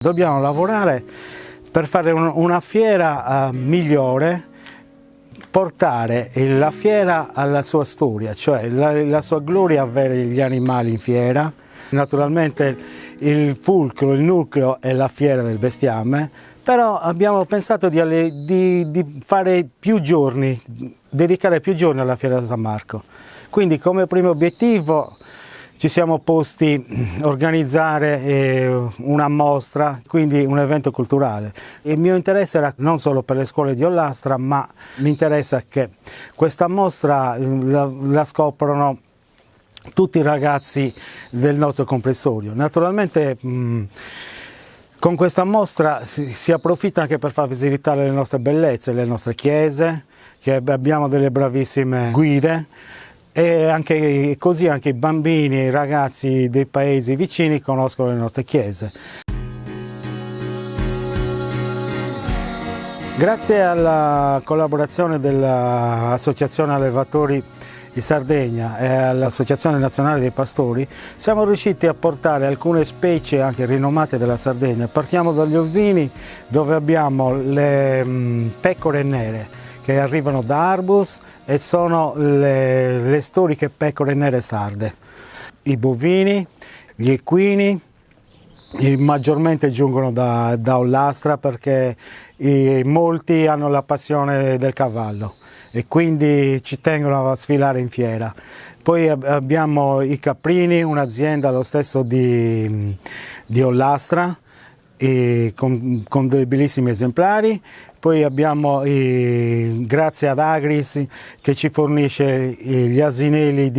Dobbiamo lavorare per fare una fiera migliore, portare la fiera alla sua storia, cioè la sua gloria avere gli animali in fiera. Naturalmente il fulcro, il nucleo è la fiera del bestiame, però abbiamo pensato di fare più giorni, dedicare più giorni alla fiera di San Marco. Quindi come primo obiettivo ci siamo posti a organizzare una mostra, quindi un evento culturale. Il mio interesse era non solo per le scuole di Ollastra, ma mi interessa che questa mostra la scoprono tutti i ragazzi del nostro comprensorio. Naturalmente con questa mostra si approfitta anche per far visitare le nostre bellezze, le nostre chiese, che abbiamo delle bravissime guide, e così anche i bambini e i ragazzi dei paesi vicini conoscono le nostre chiese. Grazie alla collaborazione dell'Associazione Allevatori di Sardegna e all'Associazione Nazionale dei Pastori siamo riusciti a portare alcune specie anche rinomate della Sardegna. Partiamo dagli ovini, dove abbiamo le pecore nere che arrivano da Arbus e sono le storiche pecore nere sarde. I bovini, gli equini, maggiormente giungono da Ollastra perché molti hanno la passione del cavallo e quindi ci tengono a sfilare in fiera. Poi abbiamo i caprini, un'azienda lo stesso di Ollastra, con dei bellissimi esemplari. Poi abbiamo, grazie ad Agris, che ci fornisce gli asinelli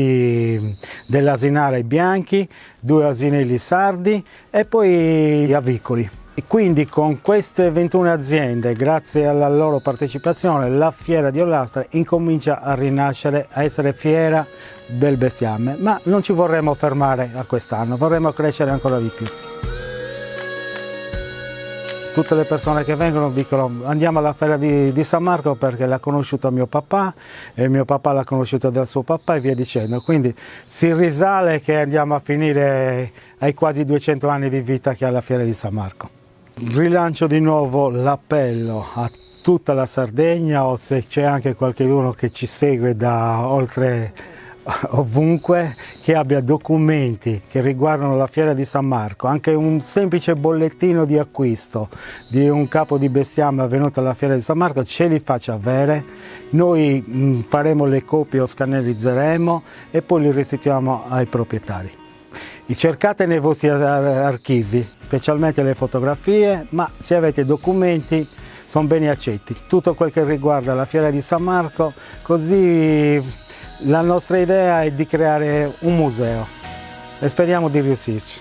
dell'asinare bianchi, 2 asinelli sardi e poi gli avicoli. E quindi con queste 21 aziende, grazie alla loro partecipazione, la fiera di Ollastra incomincia a rinascere, a essere fiera del bestiame. Ma non ci vorremmo fermare a quest'anno, vorremmo crescere ancora di più. Tutte le persone che vengono dicono andiamo alla fiera di San Marco perché l'ha conosciuto mio papà e mio papà l'ha conosciuto dal suo papà e via dicendo. Quindi si risale che andiamo a finire ai quasi 200 anni di vita che ha la fiera di San Marco. Rilancio di nuovo l'appello a tutta la Sardegna, o se c'è anche qualcuno che ci segue da oltre ovunque, che abbia documenti che riguardano la fiera di San Marco, anche un semplice bollettino di acquisto di un capo di bestiame avvenuto alla fiera di San Marco, ce li faccia avere. Noi faremo le copie o scannerizzeremo e poi li restituiamo ai proprietari. Cercate nei vostri archivi, specialmente le fotografie, ma se avete documenti sono ben accetti. Tutto quel che riguarda la fiera di San Marco, così la nostra idea è di creare un museo e speriamo di riuscirci.